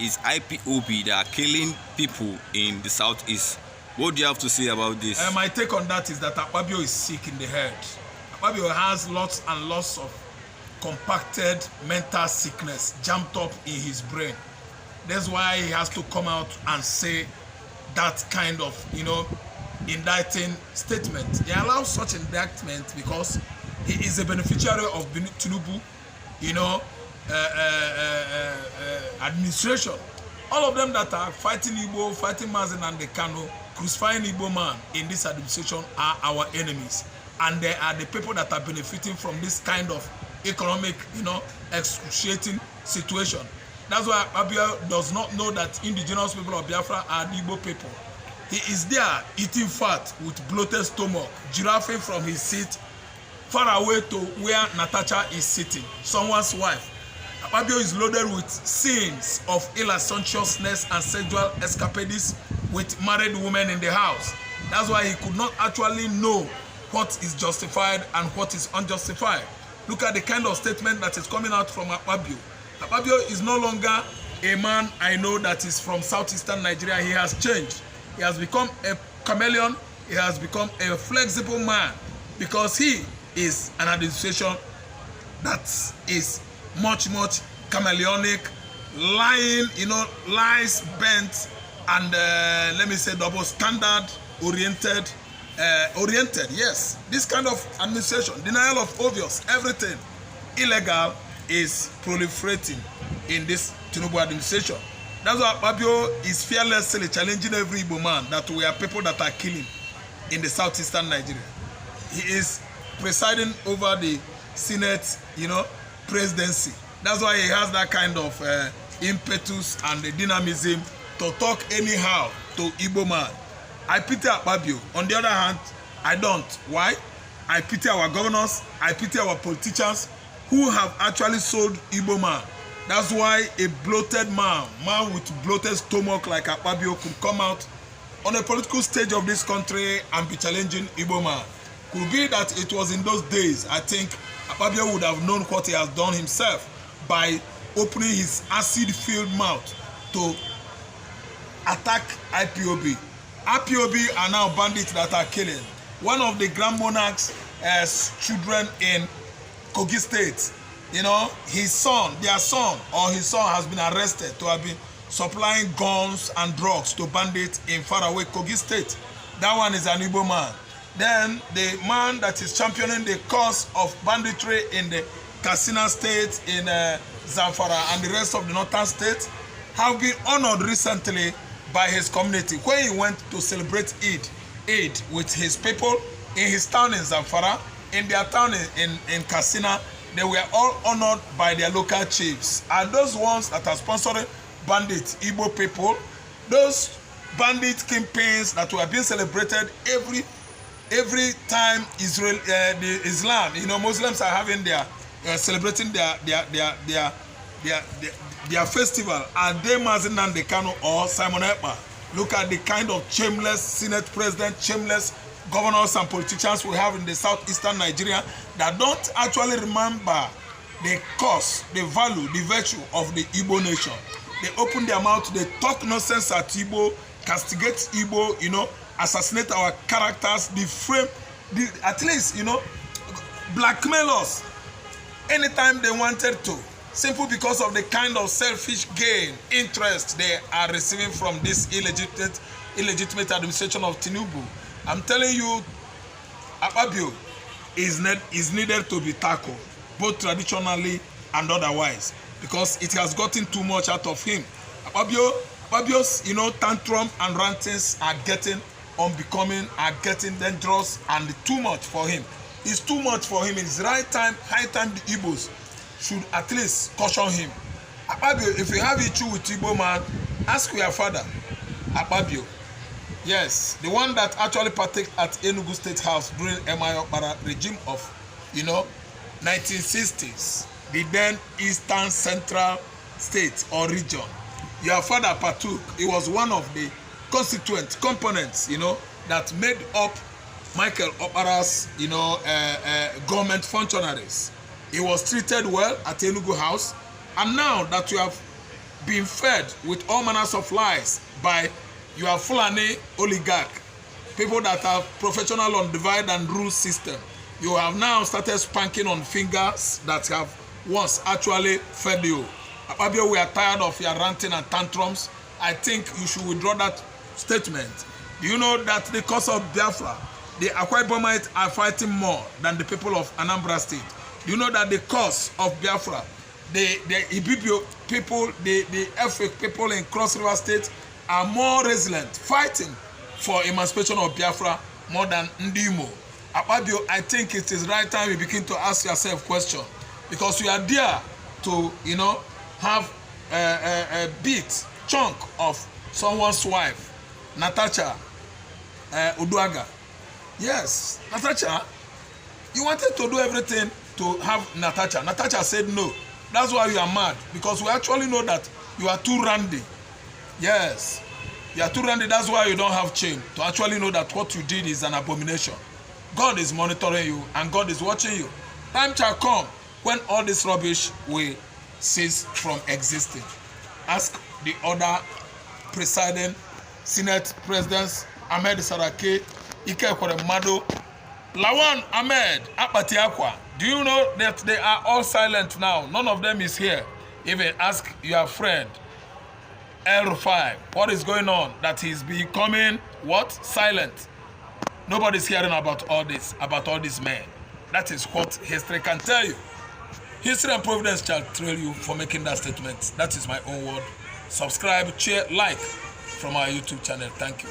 is IPOB that are killing people in the southeast. What do you have to say about this? My take on that is that Akpabio is sick in the head. Akpabio has lots and lots of compacted mental sickness jammed up in his brain. That's why he has to come out and say that kind of, indicting statement. He allows such indictment because he is a beneficiary of Tinubu, administration. All of them that are fighting Igbo, fighting Mazen and the Kano, crucifying Igbo man in this administration are our enemies. And they are the people that are benefiting from this kind of economic, excruciating situation. That's why Akpabio does not know that indigenous people of Biafra are the Igbo people. He is there eating fat with bloated stomach, giraffing from his seat far away to where Natasha is sitting, someone's wife. Akpabio is loaded with sins of ill-consciousness and sexual escapades with married women in the house. That's why he could not actually know what is justified and what is unjustified. Look at the kind of statement that is coming out from Akpabio. Akpabio is no longer a man I know that is from southeastern Nigeria. He has changed. He has become a chameleon. He has become a flexible man because he is an administration that is much chameleonic, lying, lies bent, and let me say double standard oriented. Yes, this kind of administration, denial of obvious, everything illegal is proliferating in this Tinubu administration. That's why Akpabio is fearlessly challenging every Igbo man that we are people that are killing in the southeastern Nigeria. He is presiding over the Senate, presidency. That's why he has that kind of impetus and the dynamism to talk anyhow to Igbo man. I pity Akpabio. On the other hand, I don't. Why? I pity our governors. I pity our politicians who have actually sold Igbo man. That's why a bloated man with bloated stomach like Akpabio could come out on a political stage of this country and be challenging Igbo man. Could be that it was in those days, I think Akpabio would have known what he has done himself by opening his acid-filled mouth to attack IPOB. IPOB are now bandits that are killing. One of the Grand Monarch's children in Kogi State, his son has been arrested to have been supplying guns and drugs to bandits in faraway Kogi State. That one is an Igbo man. Then the man that is championing the cause of banditry in the Katsina State, in Zamfara and the rest of the northern states have been honored recently by his community when he went to celebrate Eid with his people in his town in Zamfara, in their town in Katsina. They were all honored by their local chiefs. And those ones that are sponsoring bandit Igbo people, those bandit kingpins that were being celebrated every time Islam, Muslims are having their celebrating their festival, and they Mazen and the Kano or Simon Ekpa. Look at the kind of shameless Senate president, shameless governors and politicians we have in the southeastern Nigeria that don't actually remember the cause, the value, the virtue of the Igbo nation. They open their mouth, they talk nonsense at Igbo, castigate Igbo, assassinate our characters, defame, at least, blackmail us anytime they wanted to, simply because of the kind of selfish gain, interest they are receiving from this illegitimate administration of Tinubu. I'm telling you, Akpabio is needed to be tackled, both traditionally and otherwise, because it has gotten too much out of him. Akpabio's, tantrum and rantings are getting unbecoming, are getting dangerous, and too much for him. It's too much for him. It's high time the Igbos should at least caution him. Akpabio, if you have issue with Igbo man, ask your father, Akpabio. Yes, the one that actually partaked at Enugu State House during M.I. Okpara regime of, 1960s, the then Eastern Central State or region. Your father partook. He was one of the constituent components, that made up Michael Okpara's, government functionaries. He was treated well at Enugu House, and now that you have been fed with all manners of lies by your Fulani oligarch, people that are professional on divide and rule system. You have now started spanking on fingers that have once actually fed you. Apkabio, we are tired of your ranting and tantrums. I think you should withdraw that statement. Do you know that the cause of Biafra, the Akwa Ibomites are fighting more than the people of Anambra State? Do you know that the cause of Biafra, the Ibibio people, the Efik people in Cross River State are more resilient, fighting for emancipation of Biafra more than Ndimo? Apkabio, I think it is right time you begin to ask yourself question, because you are there to, you know, have a bit chunk of someone's wife, Natasha Uduaga. Yes, Natasha, you wanted to do everything to have Natasha. Natasha said no. That's why you are mad, because we actually know that you are too randy. Yes, you are too randy. That's why you don't have shame to actually know that what you did is an abomination. God is monitoring you and God is watching you. Time shall come when all this rubbish will cease from existing. Ask the other presiding Senate presidents, Ahmed Saraki, Ike Kweremadu, Lawan Ahmed Akpati-Akwa. Do you know that they are all silent now? None of them is here. Even ask your friend L5 what is going on, that he's becoming what? Silent. Nobody's hearing about all this, about all these men. That is what history can tell you. History and providence shall trail you for making that statement. That is my own word. Subscribe, share, like from our YouTube channel. Thank you.